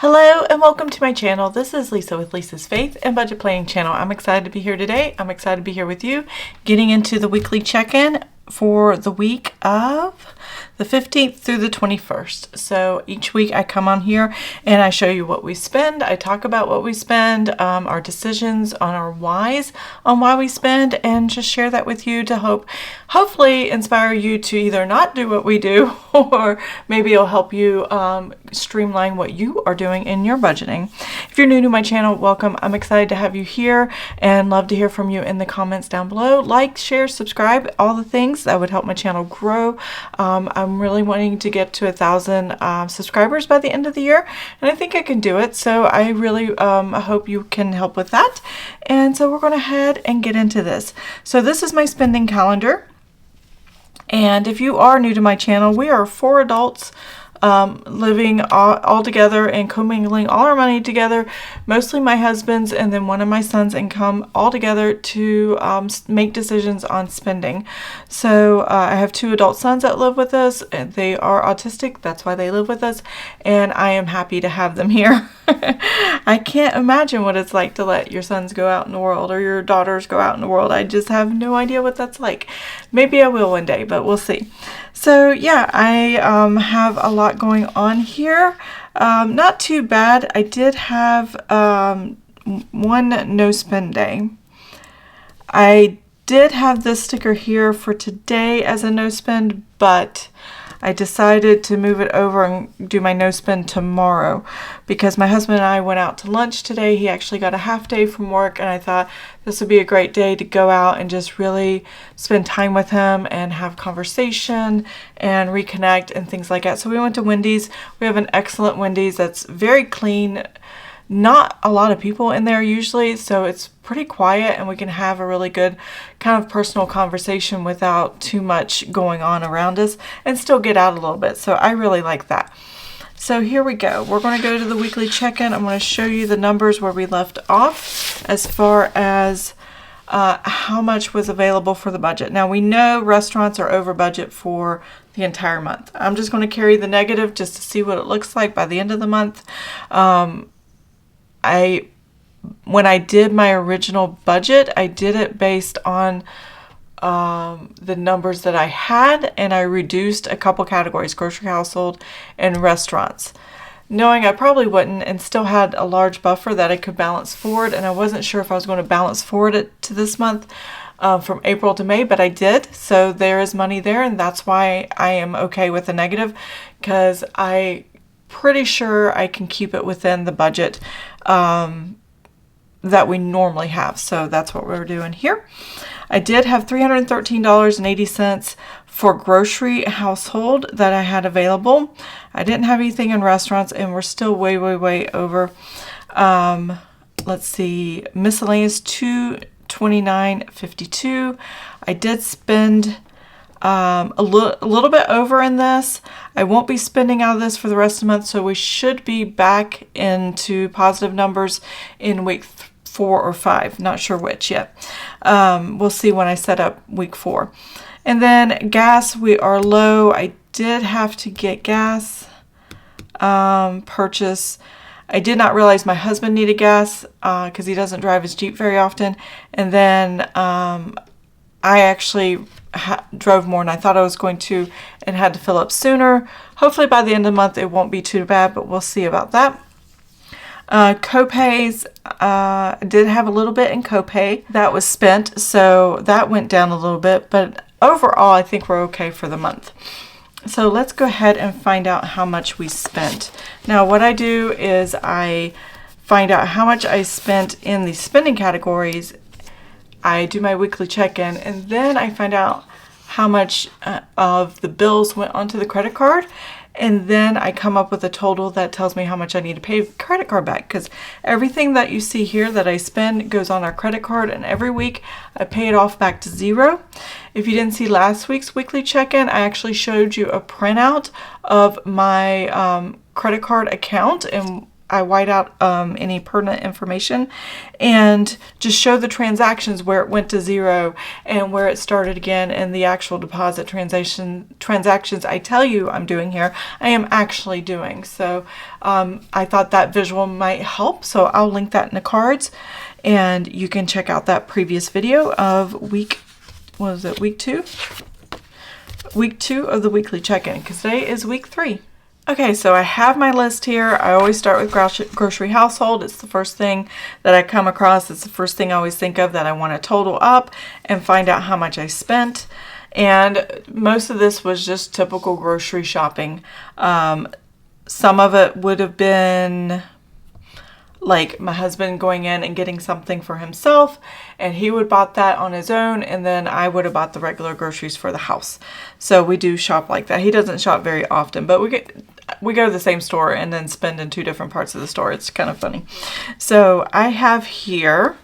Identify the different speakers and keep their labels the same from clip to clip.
Speaker 1: Hello and welcome to my channel. This is Lisa with Lisa's Faith and Budget Planning channel. I'm excited to be here today. I'm excited to be here with you, getting into the weekly check-in for the week of the 15th through the 21st. So each week I come on here and I show you what we spend. I talk about what we spend, our decisions on our whys on why we spend, and just share that with you to hopefully inspire you to either not do what we do or maybe it'll help you streamline what you are doing in your budgeting. If you're new to my channel, welcome. I'm excited to have you here and love to hear from you in the comments down below. Like, share, subscribe, all the things that would help my channel grow. I'm really wanting to get to 1,000 subscribers by the end of the year, and I think I can do it. So I really hope you can help with that. And so we're going to head and get into this. So this is my spending calendar. And if you are new to my channel, we are 4 adults living all together and commingling all our money together, mostly my husband's and then one of my sons' income, all together to make decisions on spending. So I have 2 adult sons that live with us, and they are autistic. That's why they live with us, and I am happy to have them here. I can't imagine what it's like to let your sons go out in the world or your daughters go out in the world. I just have no idea what that's like. Maybe I will one day, but we'll see. So yeah, I have a lot going on here. Not too bad. I did have one no spend day. I did have this sticker here for today as a no spend, but I decided to move it over and do my no spend tomorrow because my husband and I went out to lunch today. He actually got a half day from work, and I thought this would be a great day to go out and just really spend time with him and have conversation and reconnect and things like that. So we went to Wendy's. We have an excellent Wendy's that's very clean. Not a lot of people in there usually, so it's pretty quiet and we can have a really good kind of personal conversation without too much going on around us and still get out a little bit. So I really like that. So here we go. We're going to go to the weekly check-in. I'm going to show you the numbers where we left off as far as how much was available for the budget. Now we know restaurants are over budget for the entire month. I'm just going to carry the negative just to see what it looks like by the end of the month. When I did my original budget, I did it based on the numbers that I had, and I reduced a couple categories: grocery, household, and restaurants, knowing I probably wouldn't, and still had a large buffer that I could balance forward. And I wasn't sure if I was going to balance forward it to this month from April to May, but I did. So there is money there, and that's why I am okay with the negative, because I pretty sure I can keep it within the budget that we normally have. So that's what we're doing here. I did have $313.80 for grocery household that I had available. I didn't have anything in restaurants, and we're still way over. Let's see, miscellaneous $229.52. I did spend a little bit over in this. I won't be spending out of this for the rest of the month, so we should be back into positive numbers in week 4 or 5. Not sure which yet. We'll see when I set up week 4. And then gas, we are low. I did have to get gas purchase. I did not realize my husband needed gas because he doesn't drive his Jeep very often. And then I actually drove more than I thought I was going to and had to fill up sooner. Hopefully by the end of the month it won't be too bad, but we'll see about that. Copays, I did have a little bit in copay that was spent, so that went down a little bit, but overall I think we're okay for the month. So let's go ahead and find out how much we spent. Now what I do is I find out how much I spent in the spending categories. I do my weekly check-in, and then I find out how much of the bills went onto the credit card, and then I come up with a total that tells me how much I need to pay the credit card back, because everything that you see here that I spend goes on our credit card, and every week I pay it off back to zero. If you didn't see last week's weekly check-in, I actually showed you a printout of my credit card account and I white out any pertinent information and just show the transactions where it went to zero and where it started again, and the actual deposit transactions I tell you I'm doing here, I am actually doing. So I thought that visual might help, so I'll link that in the cards, and you can check out that previous video of week 2? Week 2 of the weekly check-in, because today is week 3. Okay, so I have my list here. I always start with grocery household. It's the first thing that I come across. It's the first thing I always think of that I want to total up and find out how much I spent. And most of this was just typical grocery shopping. Some of it would have been like my husband going in and getting something for himself, and he would bought that on his own, and then I would have bought the regular groceries for the house. So we do shop like that. He doesn't shop very often, but we go to the same store and then spend in 2 different parts of the store. It's kind of funny. So I have here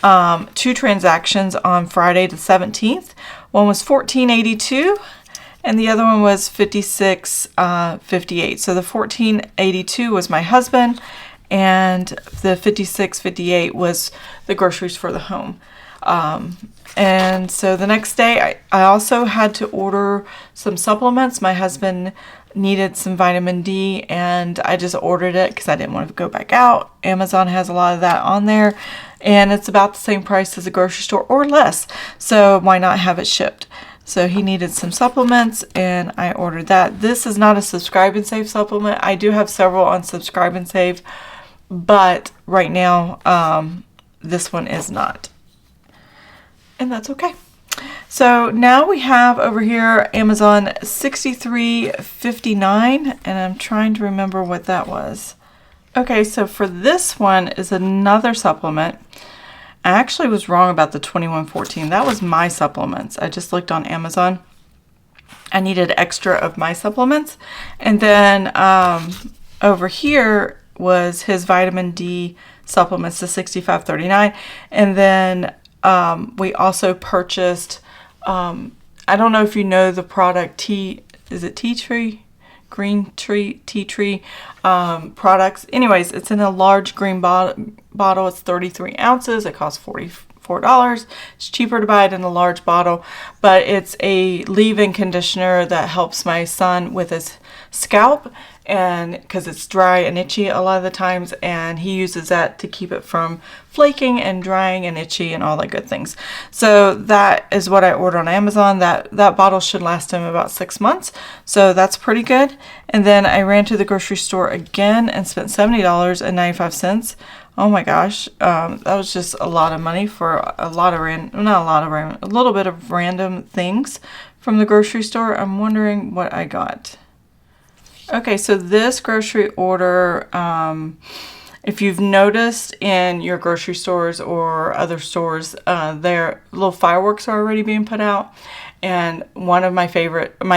Speaker 1: 2 transactions on Friday the 17th. One was $14.82 and the other one was $56.58. So the $14.82 was my husband, and the $56.58 was the groceries for the home. And so the next day I also had to order some supplements. My husband needed some vitamin D, and I just ordered it because I didn't want to go back out. Amazon has a lot of that on there, and it's about the same price as a grocery store or less, so why not have it shipped? So he needed some supplements, and I ordered that. This is not a Subscribe and Save supplement. I do have several on Subscribe and Save, but right now this one is not, and that's okay. So now we have over here Amazon $63.59, and I'm trying to remember what that was. Okay, so for this one is another supplement. I actually was wrong about the $21.14. That was my supplements. I just looked on Amazon. I needed extra of my supplements, and then over here was his vitamin D supplements, the $65.39, and then we also purchased, I don't know if you know the product Tea Tree products. Anyways, it's in a large green bottle. It's 33 ounces. It costs $44. It's cheaper to buy it in a large bottle, but it's a leave-in conditioner that helps my son with his scalp, and because it's dry and itchy a lot of the times, and he uses that to keep it from flaking and drying and itchy and all the good things. So that is what I ordered on Amazon. That bottle should last him about 6 months, so that's pretty good. And then I ran to the grocery store again and spent $70.95. Oh my gosh, that was just a lot of money for a little bit of random things from the grocery store. I'm wondering what I got. Okay, so this grocery order, if you've noticed in your grocery stores or other stores, their little fireworks are already being put out. And one of my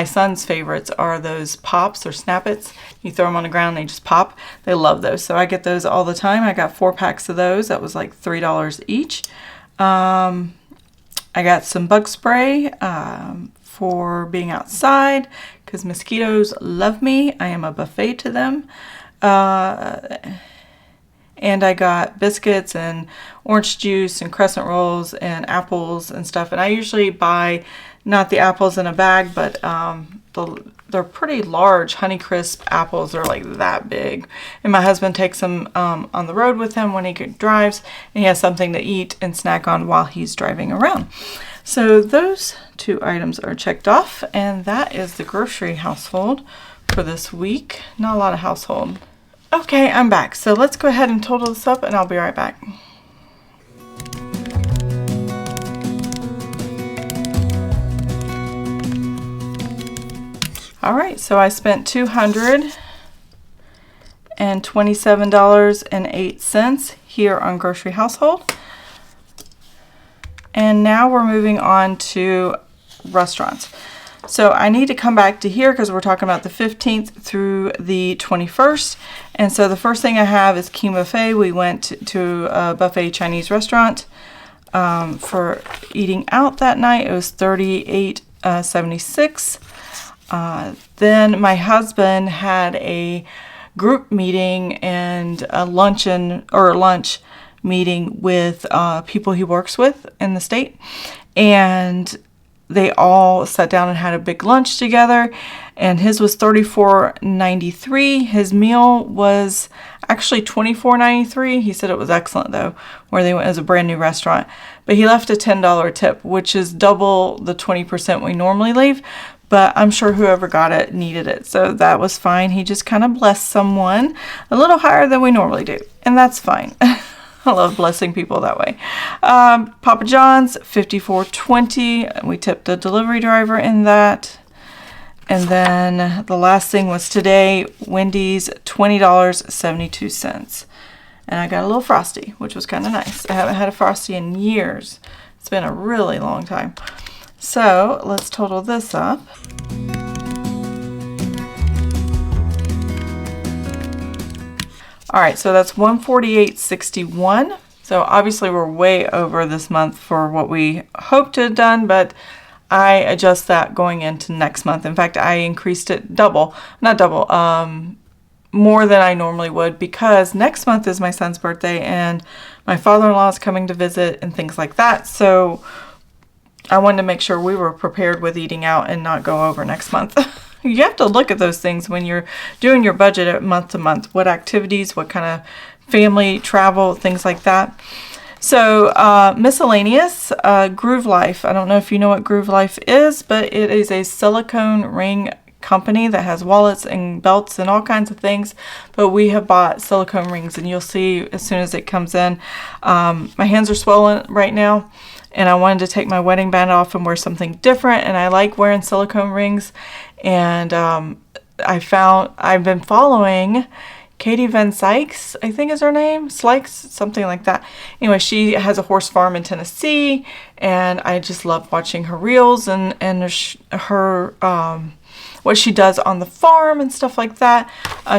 Speaker 1: son's favorites are those pops or Snap-its. You throw them on the ground, they just pop. They love those. So I get those all the time. I got 4 packs of those. That was like $3 each. I got some bug spray for being outside because mosquitoes love me. I am a buffet to them. And I got biscuits and orange juice and crescent rolls and apples and stuff. And I usually buy not the apples in a bag, but they're pretty large Honeycrisp apples. They're like that big. And my husband takes them on the road with him when he drives, and he has something to eat and snack on while he's driving around. So those 2 items are checked off, and that is the grocery household for this week. Not a lot of household. Okay, I'm back. So let's go ahead and total this up, and I'll be right back. All right, so I spent $227.08 here on grocery household. And now we're moving on to restaurants. So I need to come back to here because we're talking about the 15th through the 21st. And so the first thing I have is King Buffet. We went to a buffet Chinese restaurant for eating out that night. It was $38.76. Then my husband had a group meeting and a lunch meeting with people he works with in the state. And they all sat down and had a big lunch together, and his was $34.93. His meal was actually $24.93. He said it was excellent though, where they went as a brand new restaurant. But he left a $10 tip, which is double the 20% we normally leave. But I'm sure whoever got it needed it, so that was fine. He just kind of blessed someone a little higher than we normally do, and that's fine. I love blessing people that way. Papa John's, $54.20. We tipped a delivery driver in that. And then the last thing was today, Wendy's, $20.72. And I got a little Frosty, which was kind of nice. I haven't had a Frosty in years. It's been a really long time. So let's total this up. All right, so that's $148.61. So obviously we're way over this month for what we hoped to have done, but I adjust that going into next month. In fact, I increased it more than I normally would, because next month is my son's birthday and my father-in-law is coming to visit and things like that. So I wanted to make sure we were prepared with eating out and not go over next month. You have to look at those things when you're doing your budget at month to month. What activities, what kind of family, travel, things like that. So miscellaneous, Groove Life. I don't know if you know what Groove Life is, but it is a silicone ring company that has wallets and belts and all kinds of things. But we have bought silicone rings, and you'll see as soon as it comes in. My hands are swollen right now, and I wanted to take my wedding band off and wear something different, and I like wearing silicone rings. And I've been following Katie Van Sykes, I think is her name, Sykes, something like that. Anyway, she has a horse farm in Tennessee, and I just love watching her reels and her what she does on the farm and stuff like that.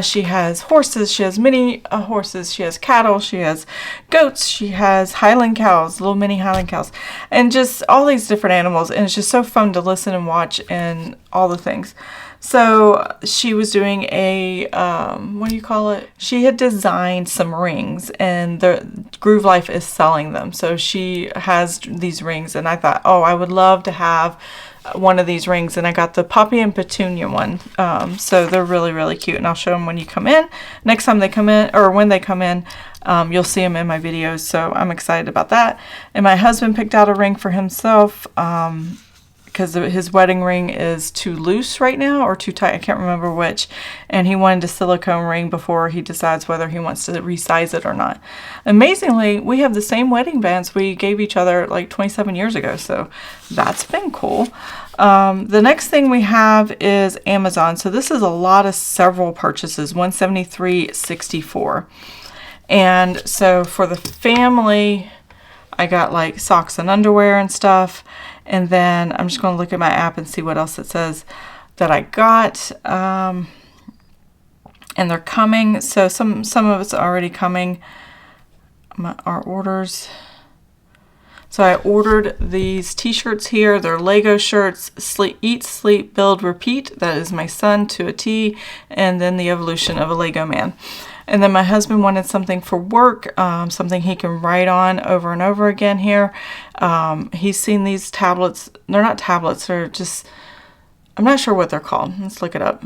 Speaker 1: She has horses, she has mini horses, she has cattle, she has goats, she has Highland cows, little mini Highland cows, and just all these different animals. And it's just so fun to listen and watch and all the things. So she was doing a, what do you call it? She had designed some rings, and the Groove Life is selling them. So she has these rings, and I thought, oh, I would love to have one of these rings. And I got the Poppy and Petunia one. So they're really, really cute, and I'll show them when you come in. Next time they come in, or when they come in, you'll see them in my videos. So I'm excited about that. And my husband picked out a ring for himself, because his wedding ring is too loose right now, or too tight, I can't remember which, and he wanted a silicone ring before he decides whether he wants to resize it or not. Amazingly, we have the same wedding bands we gave each other like 27 years ago, so that's been cool. The next thing we have is Amazon. So this is a lot of several purchases, $173.64. And so for the family, I got like socks and underwear and stuff. And then I'm just going to look at my app and see what else it says that I got. And they're coming. So some of it's already coming. Our orders. So I ordered these t-shirts here. They're Lego shirts. Eat, Sleep, Build, Repeat. That is my son to a T. And then the evolution of a Lego man. And then my husband wanted something for work, something he can write on over and over again here. He's seen these tablets. They're not tablets. They're just, I'm not sure what they're called. Let's look it up.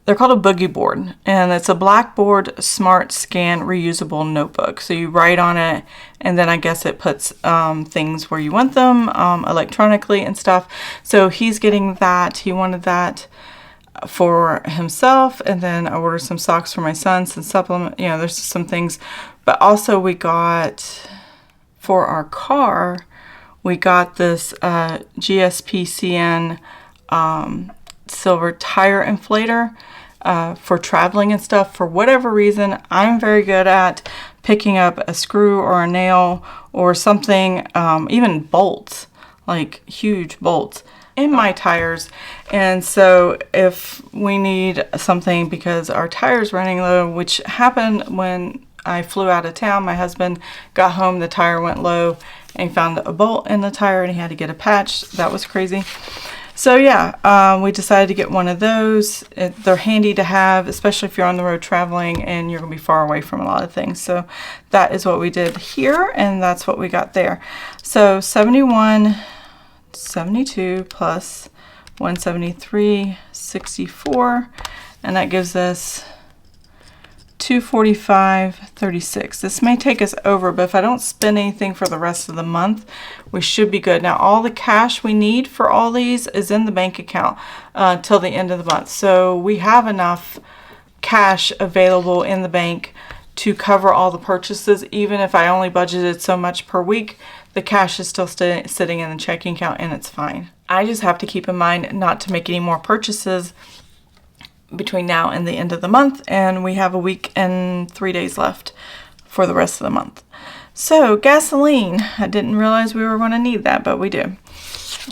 Speaker 1: They're called a boogie board, and it's a Blackboard Smart Scan reusable notebook. So you write on it, and then I guess it puts things where you want them electronically and stuff. So he's getting that. He wanted that for himself, and then I ordered some socks for my son, some supplement. You know, there's some things, but also we got for our car, we got this GSPCN silver tire inflator. For traveling and stuff. For whatever reason, I'm very good at picking up a screw or a nail or something, even bolts, like huge bolts in my tires. And so if we need something because our tire's running low, which happened when I flew out of town. My husband got home, the tire went low, and he found a bolt in the tire and he had to get a patch. That was crazy. So yeah, we decided to get one of those. They're handy to have, especially if you're on the road traveling and you're going to be far away from a lot of things. So that is what we did here, and that's what we got there. So 71.72 plus 173.64, and that gives us 245.36. This may take us over, but if I don't spend anything for the rest of the month, we should be good. Now, all the cash we need for all these is in the bank account till the end of the month. So we have enough cash available in the bank to cover all the purchases. Even if I only budgeted so much per week, the cash is still sitting in the checking account, and it's fine. I just have to keep in mind not to make any more purchases between now and the end of the month, and we have a week and 3 days left for the rest of the month. So gasoline, I didn't realize we were going to need that, but we do.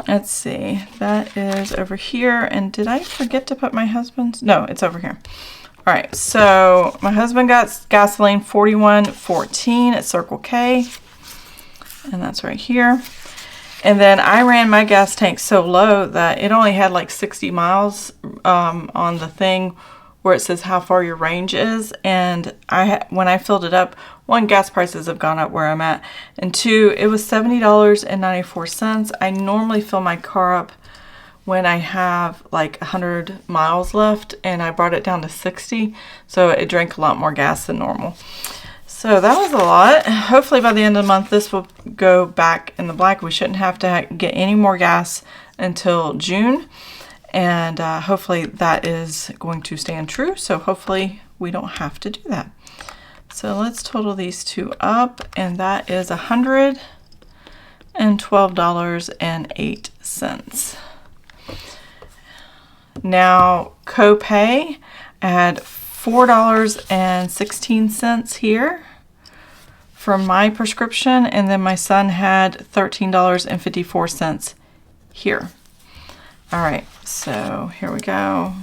Speaker 1: Let's see, that is over here. And did I forget to put my husband's? No, it's over here. All right, so my husband got gasoline 41.14 at Circle K, and that's right here. And then I ran my gas tank so low that it only had like 60 miles on the thing where it says how far your range is. And when I filled it up, one, gas prices have gone up where I'm at, and two, it was $70.94. I normally fill my car up when I have like 100 miles left, and I brought it down to 60, so it drank a lot more gas than normal. So that was a lot. Hopefully by the end of the month, this will go back in the black. We shouldn't have to get any more gas until June. And hopefully that is going to stand true. So hopefully we don't have to do that. So let's total these two up. And that is $112.08. Now, copay, I had $4.16 here for my prescription, and then my son had $13.54 here. All right, so here we go.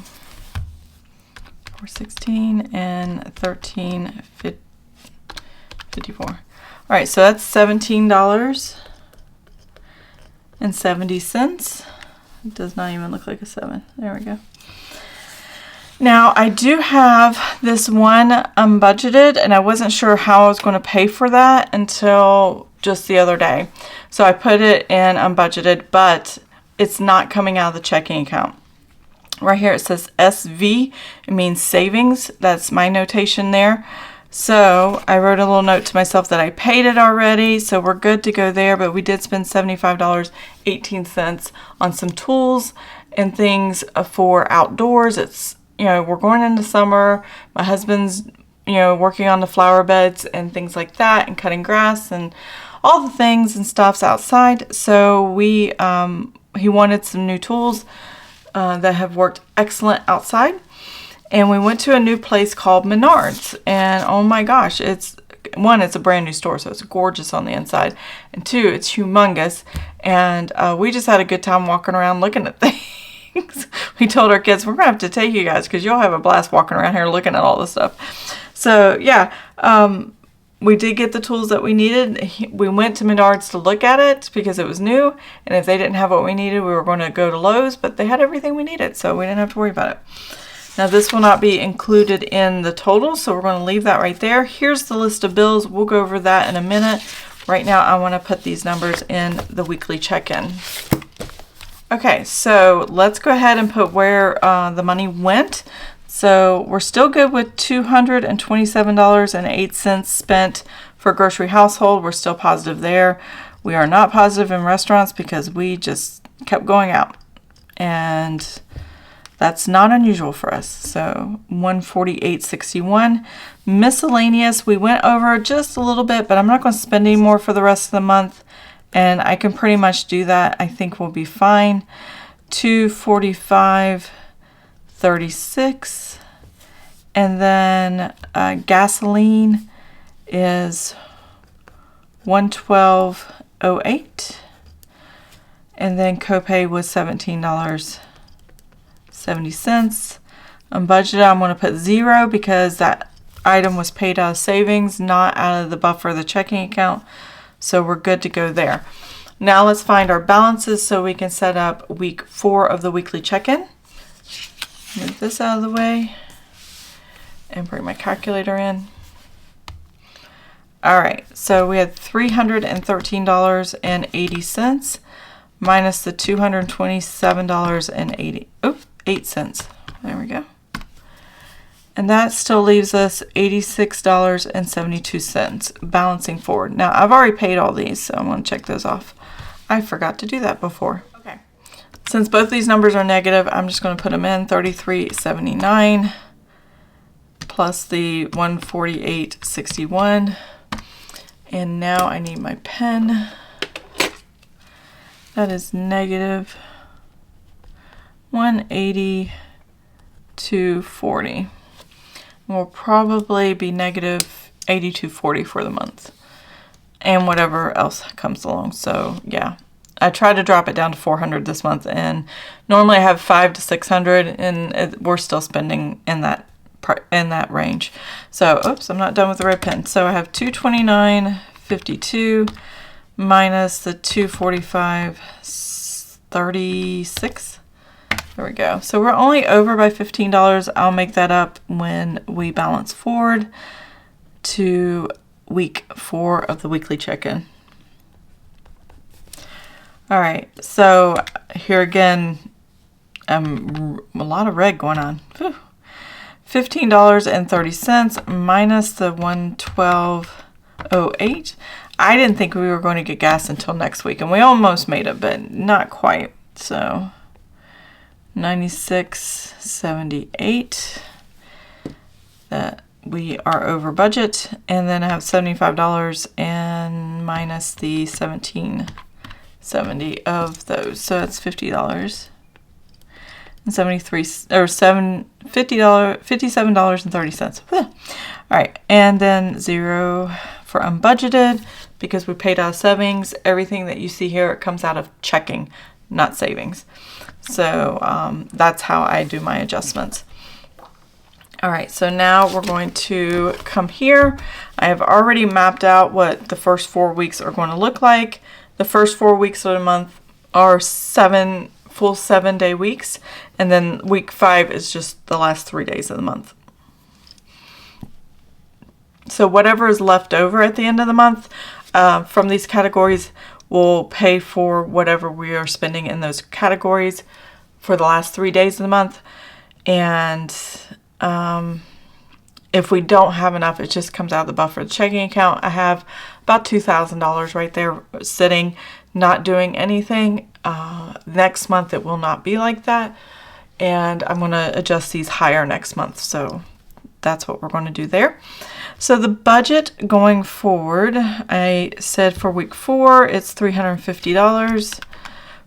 Speaker 1: 416 and 13.54. All right, so that's $17.70. It does not even look like a 7. There we go. Now, I do have this one unbudgeted, and I wasn't sure how I was going to pay for that until just the other day. So I put it in unbudgeted, but it's not coming out of the checking account. Right here it says SV. It means savings. That's my notation there. So I wrote a little note to myself that I paid it already, so we're good to go there, but we did spend $75.18 on some tools and things for outdoors. It's, you know, we're going into summer. My husband's, you know, working on the flower beds and things like that, and cutting grass and all the things and stuffs outside. So he wanted some new tools that have worked excellent outside. And we went to a new place called Menards, and oh my gosh, it's a brand new store, so it's gorgeous on the inside, and two, it's humongous, and we just had a good time walking around looking at things. We told our kids, we're gonna have to take you guys because you'll have a blast walking around here looking at all this stuff. So yeah, we did get the tools that we needed. We went to Menards to look at it because it was new, and if they didn't have what we needed, we were going to go to Lowe's, but they had everything we needed, so we didn't have to worry about it. Now this will not be included in the total, so we're going to leave that right there. Here's the list of bills. We'll go over that in a minute. Right now I want to put these numbers in the weekly check-in. Okay, so let's go ahead and put where the money went. So we're still good with $227.08 spent for grocery household. We're still positive there. We are not positive in restaurants because we just kept going out, and that's not unusual for us. So $148.61. Miscellaneous, we went over just a little bit, but I'm not going to spend any more for the rest of the month, and I can pretty much do that. I think we'll be fine. $245.36. And then gasoline is $112.08. And then copay was $17.70. On budget, I'm going to put 0 because that item was paid out of savings, not out of the buffer of the checking account. So we're good to go there. Now let's find our balances so we can set up week 4 of the weekly check-in. Move this out of the way and bring my calculator in. All right, so we had $313.80 minus the $227.08. There we go. And that still leaves us $86.72 balancing forward. Now, I've already paid all these, so I'm going to check those off. I forgot to do that before. Okay. Since both these numbers are negative, I'm just going to put them in. $33.79 plus the $148.61. And now I need my pen. That is negative $182.40. Will probably be negative $82.40 for the month, and whatever else comes along. So yeah, I tried to drop it down to $400 this month, and normally I have $500 to $600, and we're still spending in that range. So oops, I'm not done with the red pen. So I have $229.52 minus the $245.36. There we go. So we're only over by $15. I'll make that up when we balance forward to week 4 of the weekly check-in. All right, so here again, a lot of red going on. Whew. $15.30 minus the $112.08. I didn't think we were going to get gas until next week, and we almost made it, but not quite. So $96.78. That we are over budget, and then I have $75 and minus the $17.70 of those, so that's $50 and $57.30. All right, and then 0 for unbudgeted because we paid out of savings. Everything that you see here, it comes out of checking, not savings. So that's how I do my adjustments. All right, so now we're going to come here. I have already mapped out what the first 4 weeks are going to look like. The first 4 weeks of the month are full 7-day weeks, and then week 5 is just the last 3 days of the month. So whatever is left over at the end of the month from these categories will pay for whatever we are spending in those categories for the last 3 days of the month. And if we don't have enough, it just comes out of the buffer of the checking account. I have about $2,000 right there sitting, not doing anything. Next month it will not be like that, and I'm going to adjust these higher next month. So that's what we're going to do there. So the budget going forward, I said for week 4 it's $350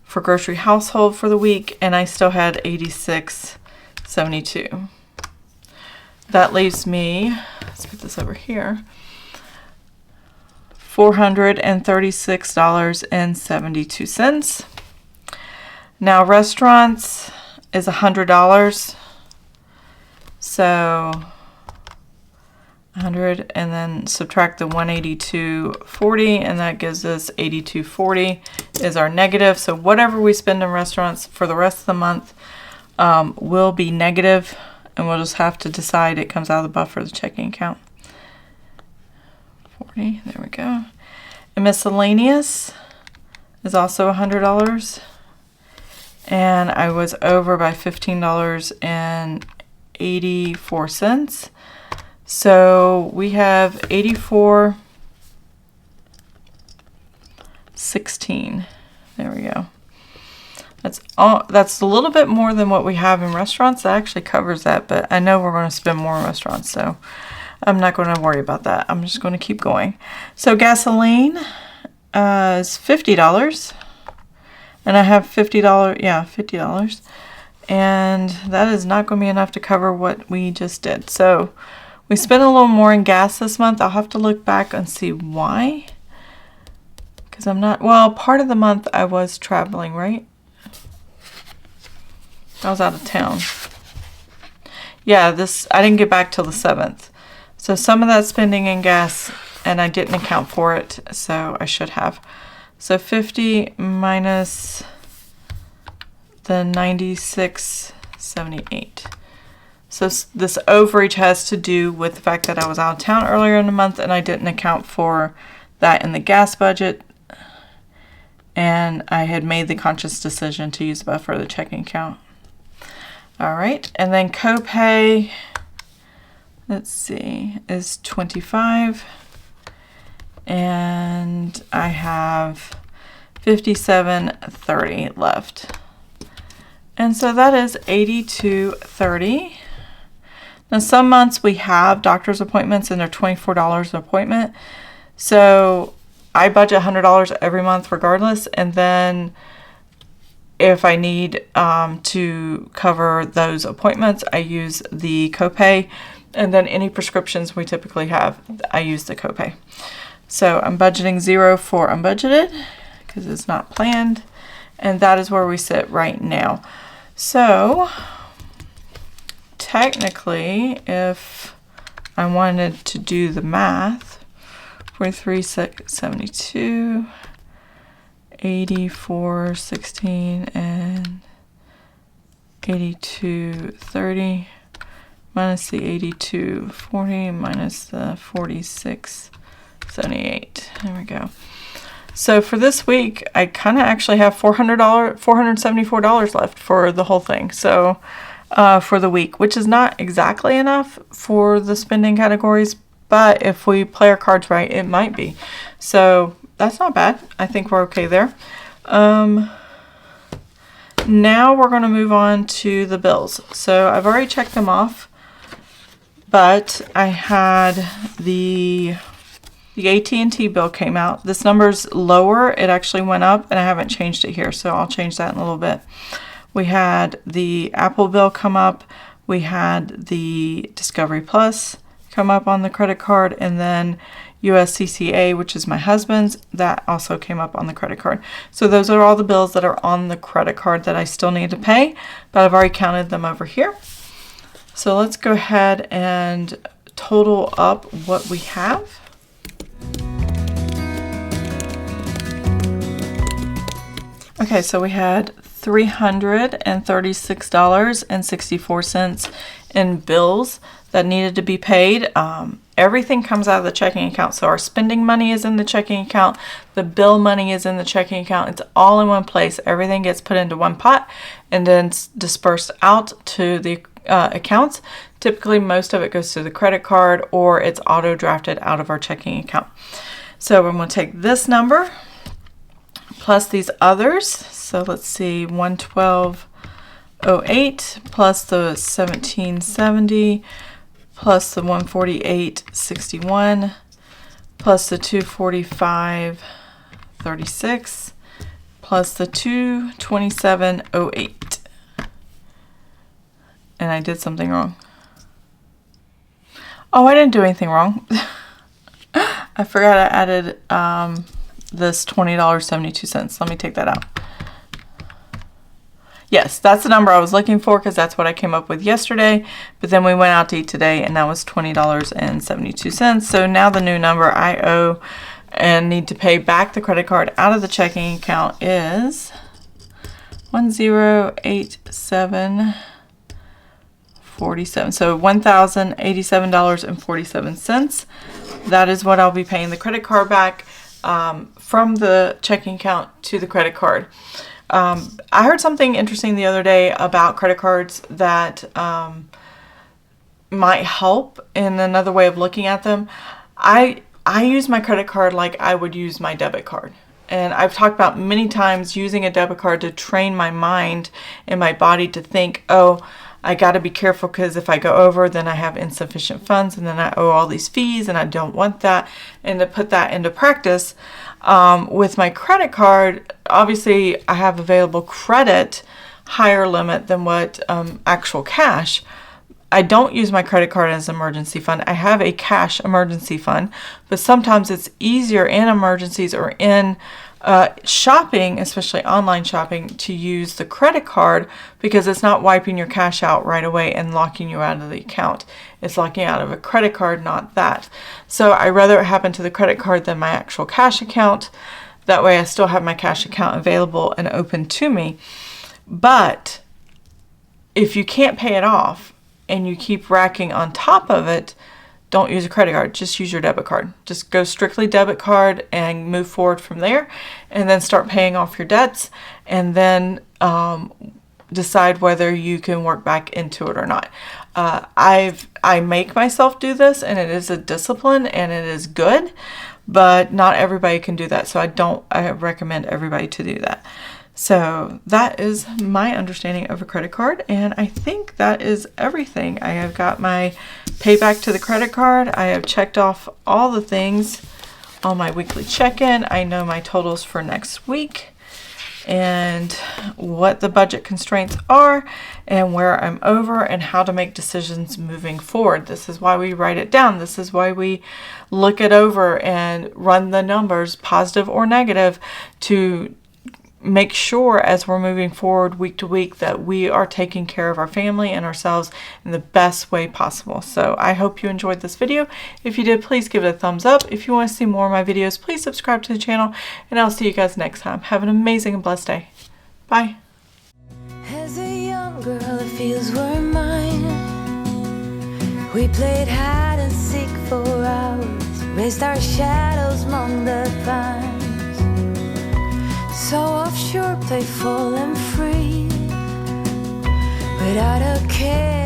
Speaker 1: for grocery household for the week, and I still had $86.72. That leaves me, let's put this over here, $436.72. Now restaurants is $100. So 100, and then subtract the 182.40, and that gives us 82.40 is our negative. So whatever we spend in restaurants for the rest of the month will be negative, and we'll just have to decide. It comes out of the buffer of the checking account. 40, there we go. And miscellaneous is also $100, and I was over by $15.84. So we have $84.16. There we go. That's all. That's a little bit more than what we have in restaurants. That actually covers that, but I know we're going to spend more in restaurants, so I'm not going to worry about that. I'm just going to keep going. So gasoline is $50, and I have $50. Yeah, $50, and that is not going to be enough to cover what we just did. So we spent a little more in gas this month. I'll have to look back and see why. Because I'm not, well, part of the month I was traveling, right? I was out of town. Yeah, I didn't get back till the 7th. So some of that spending in gas, and I didn't account for it, so I should have. So 50 minus the 96.78. So this overage has to do with the fact that I was out of town earlier in the month and I didn't account for that in the gas budget. And I had made the conscious decision to use a buffer of the checking account. All right, and then copay, let's see, is 25. And I have 57.30 left. And so that is 82.30. Now some months we have doctor's appointments and they're $24 an appointment. So I budget $100 every month regardless. And then if I need to cover those appointments, I use the copay. And then any prescriptions we typically have, I use the copay. So I'm budgeting 0 for unbudgeted because it's not planned. And that is where we sit right now. So technically, if I wanted to do the math, 43.72, 84.16, and 82.30 minus the 82.40 minus the 46.78. There we go. So for this week, I kind of actually have $474 left for the whole thing. So for the week, which is not exactly enough for the spending categories, but if we play our cards right, it might be. So that's not bad. I think we're okay there. Now we're going to move on to the bills. So I've already checked them off, but I had the AT&T bill came out. This number's lower. It actually went up, and I haven't changed it here, so I'll change that in a little bit. We had the Apple bill come up. We had the Discovery Plus come up on the credit card, and then USCCA, which is my husband's, that also came up on the credit card. So those are all the bills that are on the credit card that I still need to pay, but I've already counted them over here. So let's go ahead and total up what we have. Okay, so we had $336.64 in bills that needed to be paid. Everything comes out of the checking account. So our spending money is in the checking account. The bill money is in the checking account. It's all in one place. Everything gets put into one pot and then dispersed out to the accounts. Typically, most of it goes to the credit card or it's auto drafted out of our checking account. So I'm going to take this number plus these others. So let's see, 112.08 plus the 1770 plus the 148.61 plus the 245.36 plus the 227.08. And I did something wrong. Oh, I didn't do anything wrong. I forgot I added this $20.72. Let me take that out. Yes, that's the number I was looking for because that's what I came up with yesterday. But then we went out to eat today and that was $20.72. So now the new number I owe and need to pay back the credit card out of the checking account is $1,087.47. So $1,087.47. That is what I'll be paying the credit card back from the checking account to the credit card. I heard something interesting the other day about credit cards that might help in another way of looking at them. I use my credit card like I would use my debit card. And I've talked about many times using a debit card to train my mind and my body to think, oh, I got to be careful because if I go over, then I have insufficient funds and then I owe all these fees and I don't want that. And to put that into practice with my credit card, obviously I have available credit higher limit than what actual cash. I don't use my credit card as an emergency fund. I have a cash emergency fund, but sometimes it's easier in emergencies or in shopping, especially online shopping, to use the credit card because it's not wiping your cash out right away and locking you out of the account. It's locking out of a credit card, not that. So I rather it happen to the credit card than my actual cash account. That way I still have my cash account available and open to me. But if you can't pay it off and you keep racking on top of it, don't use a credit card. Just use your debit card. Just go strictly debit card and move forward from there, and then start paying off your debts, and then decide whether you can work back into it or not. I make myself do this, and it is a discipline and it is good, but not everybody can do that. So I recommend everybody to do that. So that is my understanding of a credit card, and I think that is everything. I have got my payback to the credit card. I have checked off all the things on my weekly check-in. I know my totals for next week and what the budget constraints are and where I'm over and how to make decisions moving forward. This is why we write it down. This is why we look it over and run the numbers, positive or negative, to make sure as we're moving forward week to week that we are taking care of our family and ourselves in the best way possible. So I hope you enjoyed this video. If you did, please give it a thumbs up. If you want to see more of my videos, please subscribe to the channel, and I'll see you guys next time. Have an amazing and blessed day. Bye.
Speaker 2: As a young girl, it feels we're mine. We played hide and seek for hours, raised our shadows among the pines. So offshore, playful and free, without a care.